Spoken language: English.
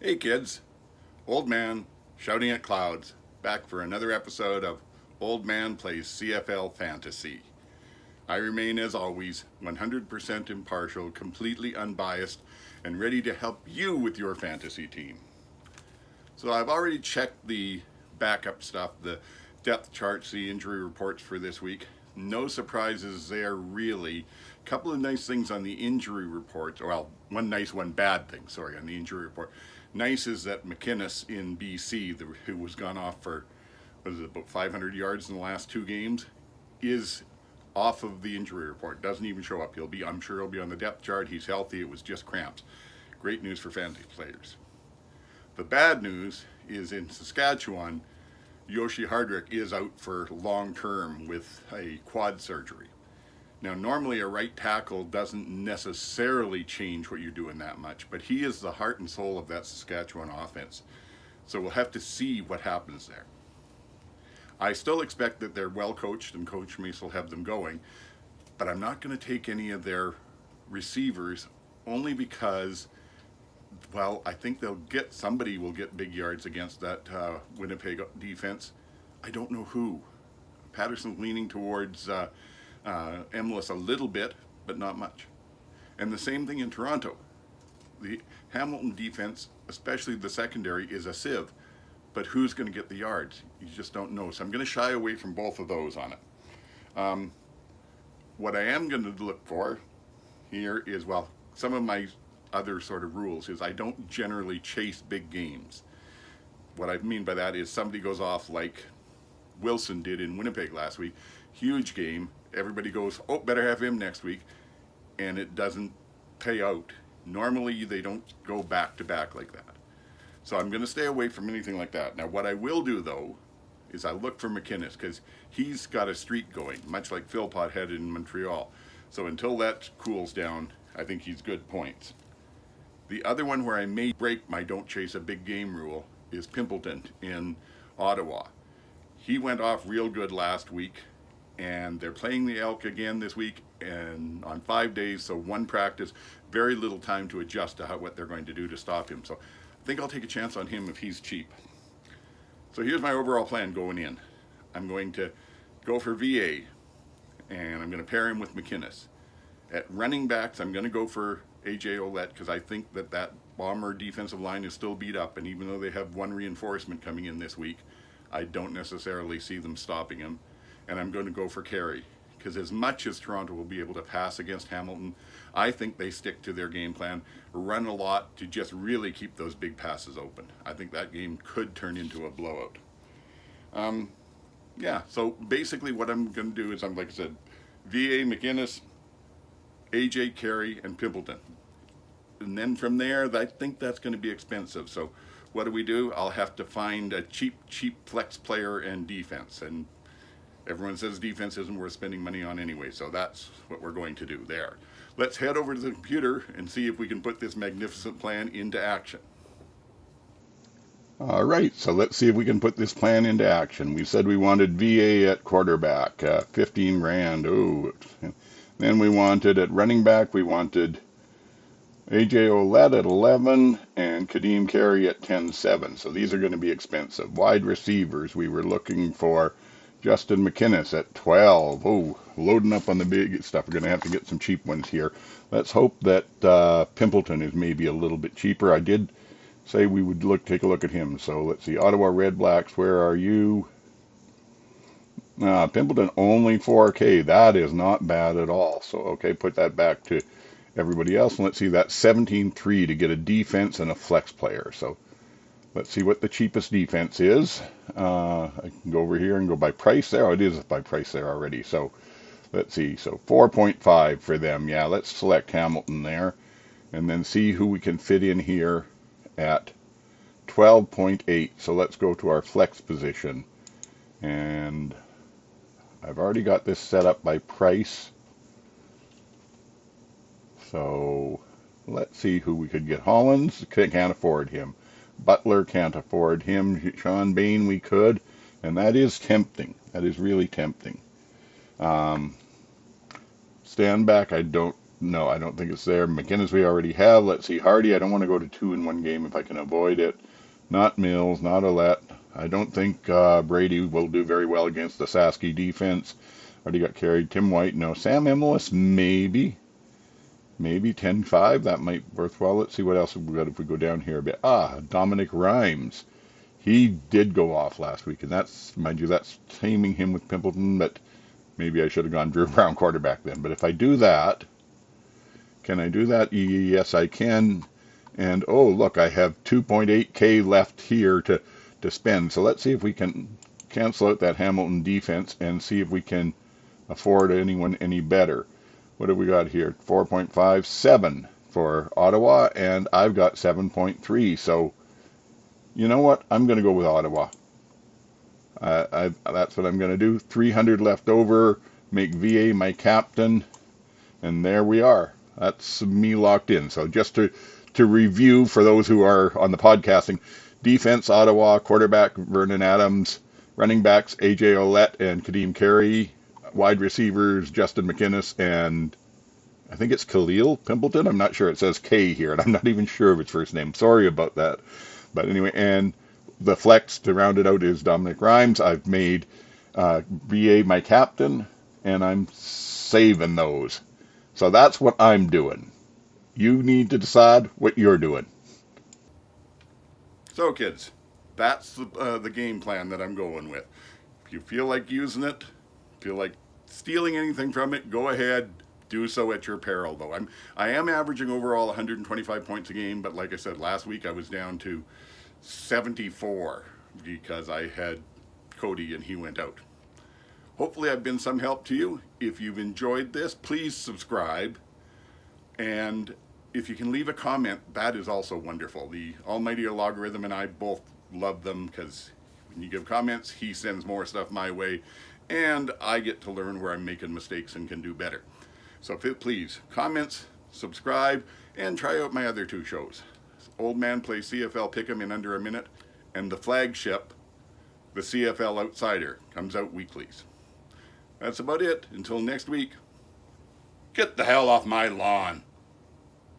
Hey kids, Old Man shouting at clouds, back for another episode of Old Man Plays CFL Fantasy. I remain, as always, 100% impartial, completely unbiased, and ready to help you with your fantasy team. So I've already checked the backup stuff, the depth charts, the injury reports for this week. No surprises there, really. A couple of nice things on the injury report. Well, one nice, one bad thing, sorry, on the injury report. Nice is that McInnes in BC, who was gone off for, about 500 yards in the last two games, is off of the injury report. Doesn't even show up. I'm sure he'll be on the depth chart. He's healthy. It was just cramps. Great news for fantasy players. The bad news is in Saskatchewan, Yoshi Hardrick is out for long term with a quad surgery. Now, normally a right tackle doesn't necessarily change what you're doing that much, but he is the heart and soul of that Saskatchewan offense. So we'll have to see what happens there. I still expect that they're well coached and Coach Mace will have them going, but I'm not going to take any of their receivers only because, well, I think somebody will get big yards against that Winnipeg defense. I don't know who. Patterson's leaning towards Emlis a little bit, but not much. And the same thing in Toronto. The Hamilton defense, especially the secondary, is a sieve. But who's going to get the yards? You just don't know. So I'm going to shy away from both of those on it. What I am going to look for here is, well, some of my other sort of rules is I don't generally chase big games. What I mean by that is somebody goes off like Wilson did in Winnipeg last week. Huge game. Everybody goes, oh, better have him next week. And it doesn't pay out. Normally, they don't go back to back like that. So I'm going to stay away from anything like that. Now, what I will do, though, is I look for McInnes because he's got a streak going, much like Philpott had in Montreal. So until that cools down, I think he's good points. The other one where I may break my don't chase a big game rule is Pimpleton in Ottawa. He went off real good last week, and they're playing the Elk again this week and on 5 days, so one practice, very little time to adjust to what they're going to do to stop him. So I think I'll take a chance on him if he's cheap. So here's my overall plan going in. I'm going to go for VA, and I'm going to pair him with McInnes. At running backs, I'm going to go for AJ Ouellette because I think that Bomber defensive line is still beat up, and even though they have one reinforcement coming in this week, I don't necessarily see them stopping him. And I'm going to go for Carey because as much as Toronto will be able to pass against Hamilton, I think they stick to their game plan, run a lot to just really keep those big passes open. I think that game could turn into a blowout. So basically what I'm going to do is, like I said, VA, McInnes, AJ, Carey, and Pimpleton. And then from there, I think that's going to be expensive. So what do? I'll have to find a cheap flex player and defense. And everyone says defense isn't worth spending money on anyway, so that's what we're going to do there. Let's head over to the computer and see if we can put this magnificent plan into action. All right, so let's see if we can put this plan into action. We said we wanted VA at quarterback, 15 grand. Oh, then we wanted at running back, we wanted AJ Ouellette at 11 and Kadeem Carey at 10.7. So these are going to be expensive. Wide receivers, we were looking for Justin McInnes at 12. Oh, loading up on the big stuff. We're going to have to get some cheap ones here. Let's hope that Pimpleton is maybe a little bit cheaper. I did say we would take a look at him. So let's see. Ottawa Red Blacks, where are you? Pimpleton only 4K. That is not bad at all. So, okay, put that back to everybody else. And let's see, that's 17.3 to get a defense and a flex player. So let's see what the cheapest defense is. I can go over here and go by price there. Oh, it is by price there already. So let's see. So 4.5 for them. Yeah, let's select Hamilton there. And then see who we can fit in here at 12.8. So let's go to our flex position. And I've already got this set up by price. So let's see who we could get. Hollins, can't afford him. Butler, can't afford him. Sean Bain, we could. And that is tempting. That is really tempting. Stand back, I don't No, I don't think it's there. McInnes we already have. Let's see, Hardy. I don't want to go to 2 in one game if I can avoid it. Not Mills, not Ouellette. I don't think Brady will do very well against the Sasky defense. Already got carried. Tim White, no. Sam Emilus, maybe. Maybe 10-5. That might be worthwhile. Let's see what else we got if we go down here a bit. Dominic Rhymes. He did go off last week, and that's, mind you, that's taming him with Pimpleton, but maybe I should have gone Drew Brown quarterback then. But if I do that, can I do that? Yes, I can. And oh, look, I have 2.8K left here to spend. So let's see if we can cancel out that Hamilton defense and see if we can afford anyone any better. What have we got here? 4.57 for Ottawa, and I've got 7.3. So you know what? I'm going to go with Ottawa. That's what I'm going to do. 300 left over. Make VA my captain, and there we are. That's me locked in. So just to review for those who are on the podcasting, defense Ottawa, quarterback Vernon Adams, running backs AJ Ouellette and Kadeem Carey, wide receivers Justin McInnes and I think it's Khalil Pimpleton. I'm not sure. It says K here, and I'm not even sure of his first name. Sorry about that. But anyway, and the flex to round it out is Dominic Rhymes. I've made BA my captain, and I'm saving those. So that's what I'm doing. You need to decide what you're doing. So, kids, that's the game plan that I'm going with. If you feel like using it, feel like stealing anything from it, go ahead. Do so at your peril, though. I am averaging overall 125 points a game, but like I said, last week I was down to 74 because I had Cody and he went out. Hopefully I've been some help to you. If you've enjoyed this, please subscribe. And if you can leave a comment, that is also wonderful. The almighty logarithm and I both love them because when you give comments, he sends more stuff my way, and I get to learn where I'm making mistakes and can do better. So please, comments, subscribe, and try out my other 2 shows. Oldman Plays CFL Pick'em in under a minute, and the flagship, the CFL Outsider, comes out weeklies. That's about it. Until next week, get the hell off my lawn.